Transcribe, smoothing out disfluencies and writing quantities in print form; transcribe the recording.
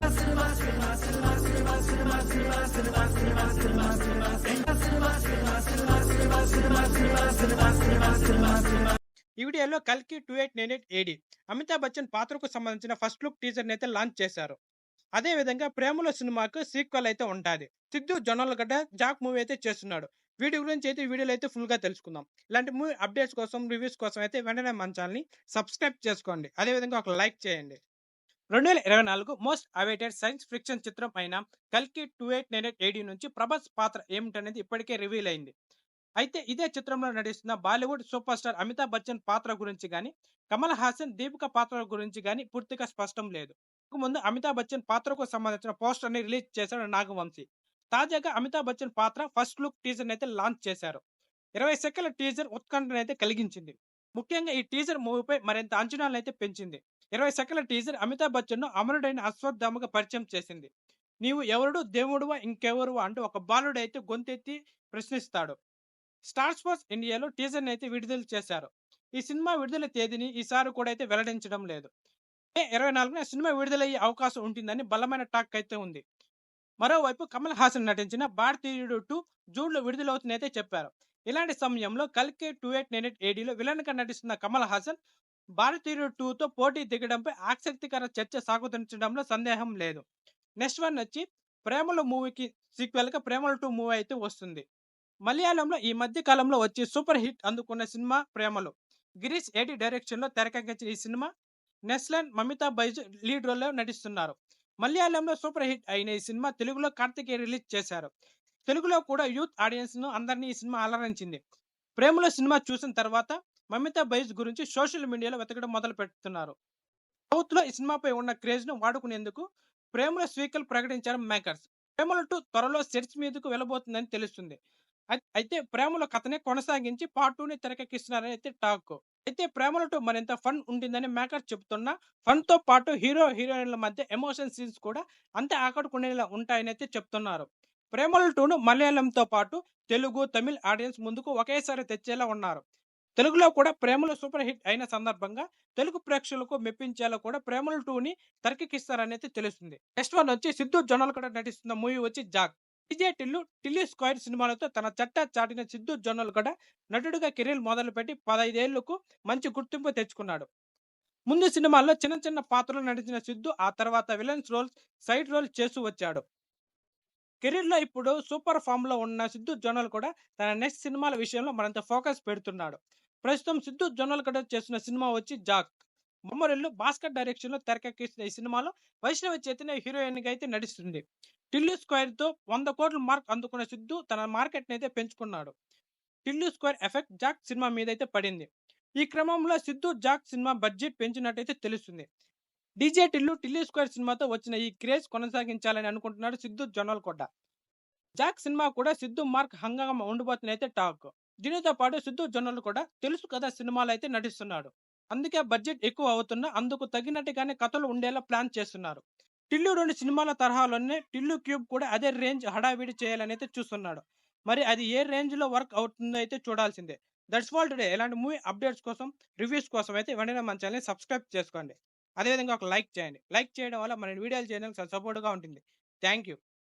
ఈ వీడియోలో 'కల్కి 2898 ఏడీ' అమితాబ్ బచ్చన్ పాత్రకు సంబంధించిన ఫస్ట్ లుక్ టీజర్‌ని అయితే లాంచ్ చేశారు. అదే విధంగా 'ప్రేమలో' సినిమాకు సీక్వెల్ అయితే ఉంటాది. సిద్దు జొన్నలగడ్డ 'జాక్' మూవీ అయితే చేస్తున్నాడు. వీటి గురించి అయితే ఈ వీడియోలో అయితే ఫుల్‌గా తెలుసుకుందాం. ఇలాంటి మూవీ అప్డేట్స్ కోసం, రివ్యూస్ కోసం అయితే వెంటనే మన ఛానెల్‌ని సబ్స్క్రైబ్ చేసుకోండి. అదే విధంగా ఒక లైక్ చేయండి. 2024 మోస్ట్ అవైటెడ్ సైన్స్ ఫిక్షన్ చిత్రం అయిన 'కల్కి 2898 ఏడీ' నుంచి ప్రభాస్ పాత్ర ఏమిటనేది ఇప్పటికే రివీల్ అయింది. అయితే ఇదే చిత్రంలో నటిస్తున్న బాలీవుడ్ సూపర్ స్టార్ అమితాబ్ బచ్చన్ పాత్ర గురించి గాని, కమల్ హాసన్, దీపిక పాత్ర గురించి గాని పూర్తిగా స్పష్టం లేదు. ముందు అమితాబ్ బచ్చన్ పాత్రకు సంబంధించిన పోస్టర్ ని రిలీజ్ చేశాడు నాగవంశీ. తాజాగా అమితాబ్ బచ్చన్ పాత్ర ఫస్ట్ లుక్ టీజర్ అయితే లాంచ్ చేశారు. 20 సెకన్ల టీజర్ ఉత్కంఠనైతే కలిగించింది. ముఖ్యంగా ఈ టీజర్ మూవీపై మరింత అంచనాలనైతే పెంచింది. 20 సెకన్ల టీజర్ అమితాబ్ బచ్చన్ ను అమరుడైన అశ్వత్థామగా పరిచయం చేసింది. నీవు ఎవరుడు, దేవుడువా, ఇంకెవరువా అంటూ ఒక బాలుడైతే గొంతెత్తి ప్రశ్నిస్తాడు. స్టార్ స్పోర్ట్స్ ఇండియాలో టీజర్ అయితే విడుదల చేశారు. ఈ సినిమా విడుదల తేదీని ఈసారి కూడా అయితే వెల్లడించడం లేదు. మే 24న సినిమా విడుదలయ్యే అవకాశం ఉంటుందని బలమైన టాక్ అయితే ఉంది. మరోవైపు కమల్ హాసన్ నటించిన భారతీయుడు 2 జూన్లో విడుదలవుతుందైతే చెప్పారు. ఇలాంటి సమయంలో 'కల్కి 2898 ఏడీలో విలన్ గా నటిస్తున్న కమల్ హాసన్ భారతీయుడు 2తో పోటీ దిగడంపై ఆసక్తికర చర్చ సాగుతుండడంలో సందేహం లేదు. నెక్స్ట్ వన్ వచ్చి 'ప్రేమలో' మూవీకి సీక్వెల్ గా 'ప్రేమలో 2' మూవీ అయితే వస్తుంది. మలయాళంలో ఈ మధ్య కాలంలో వచ్చి సూపర్ హిట్ అందుకున్న సినిమా 'ప్రేమలో'. గిరీష్ ఏటి డైరెక్షన్ లో తెరకెక్కించిన ఈ సినిమా నెస్లన్, మమితా బైజు లీడ్ రోల్లో నటిస్తున్నారు. మలయాళంలో సూపర్ హిట్ అయిన ఈ సినిమా తెలుగులో కార్తికేయ రిలీజ్ చేశారు. తెలుగులో కూడా యూత్ ఆడియన్స్ ను అందరినీ ఈ సినిమా అలరించింది. 'ప్రేమలో' సినిమా చూసిన తర్వాత మమితా బైజ్ గురించి సోషల్ మీడియాలో వెతకడం మొదలు పెడుతున్నారు. సౌత్ లో ఈ సినిమాపై ఉన్న క్రేజ్ ను వాడుకునేందుకు 'ప్రేమలో' సీక్వెల్ ప్రకటించారు మేకర్స్. 'ప్రేమలో 2' త్వరలో సెట్స్ మీదకు వెళ్ళబోతుందని తెలుస్తుంది. అయితే 'ప్రేమలో' కథనే కొనసాగించి పార్ట్ 2ని తెరకెక్కిస్తున్నారని అయితే టాక్. అయితే 'ప్రేమలో 2' మరింత ఫన్ ఉంటుందని మేకర్స్ చెబుతున్నా, ఫన్ తో పాటు హీరో హీరోయిన్ల మధ్య ఎమోషన్ సీన్స్ కూడా అంతే ఆకట్టుకునేలా ఉంటాయని అయితే చెప్తున్నారు. 'ప్రేమలో 2'ను మలయాళంతో పాటు తెలుగు, తమిళ్ ఆడియన్స్ ముందుకు ఒకేసారి తెచ్చేలా ఉన్నారు. తెలుగులో కూడా 'ప్రేమలో' సూపర్ హిట్ అయిన సందర్భంగా తెలుగు ప్రేక్షకులకు మెప్పించేలా కూడా 'ప్రేమలో 2'ని తెరకెక్కిస్తారని అయితే తెలుస్తుంది. నెక్స్ట్ వన్ వచ్చి సిద్దు జొన్నలగడ్డ నటిస్తున్న మూవీ వచ్చి 'జాక్'. డీజే టిల్లు స్క్వేర్ సినిమాలతో తన చట్టా చాటిన సిద్దు జొన్నలగడ్డ నటుడిగా కెరీర్ మొదలుపెట్టి 15 ఏళ్లకు మంచి గుర్తింపు తెచ్చుకున్నాడు. ముందు సినిమాల్లో చిన్న చిన్న పాత్రలు నటించిన సిద్దు ఆ తర్వాత విలన్స్ రోల్స్, సైడ్ రోల్స్ చేస్తూ వచ్చాడు. కెరీర్ లో ఇప్పుడు సూపర్ ఫామ్ లో ఉన్న సిద్దు జొన్నలగడ్డ తన నెక్స్ట్ సినిమాల విషయంలో మరింత ఫోకస్ పెడుతున్నాడు. ప్రస్తుతం సిద్దు జొన్నలగడ్డ చేస్తున్న సినిమా వచ్చి 'జాక్'. బొమ్మరిల్లు భాస్కర్ డైరెక్షన్ లో తెరకెక్కిస్తున్న ఈ సినిమాలో వైష్ణవి చైతన్య హీరోయిన్ గా అయితే నటిస్తుంది. టిల్లు స్క్వేర్ తో 100 కోట్ల మార్క్ అందుకున్న సిద్దు తన మార్కెట్ అయితే పెంచుకున్నాడు. Tillu square effect 'Jack' cinema మీద అయితే పడింది. ఈ క్రమంలో సిద్దు 'జాక్' సినిమా బడ్జెట్ పెంచినట్టయితే తెలుస్తుంది. డీజే టిల్లు స్క్వేర్ సినిమాతో వచ్చిన ఈ క్రేజ్ కొనసాగించాలని అనుకుంటున్నాడు సిద్దు జొన్నలగడ్డ. 'జాక్' సినిమా కూడా సిద్దు మార్క్ హంగామా ఉండబోతుందైతే టాక్. దీనితో పాటు సిద్దు జొన్నలగడ్డ తెలుసు కదా సినిమాలు అయితే నటిస్తున్నాడు. అందుకే బడ్జెట్ ఎక్కువ అవుతున్నా అందుకు తగినట్టుగానే కథలు ఉండేలా ప్లాన్ చేస్తున్నారు. టిల్లు 2 సినిమాల తరహాలోనే టిల్లు క్యూబ్ కూడా అదే రేంజ్ హడావిడి చేయాలని అయితే చూస్తున్నాడు. మరి అది ఏ రేంజ్ లో వర్క్ అవుతుందో అయితే చూడాల్సిందే. That's all today. ఇలాంటి మూవీ అప్డేట్స్ కోసం, రివ్యూస్ కోసం అయితే వెంటనే మన ఛానల్ని సబ్స్క్రైబ్ చేసుకోండి. అదేవిధంగా ఒక లైక్ చేయండి. లైక్ చేయడం వల్ల మన వీడియోలు చేయడానికి సపోర్ట్గా ఉంటుంది. Thank you.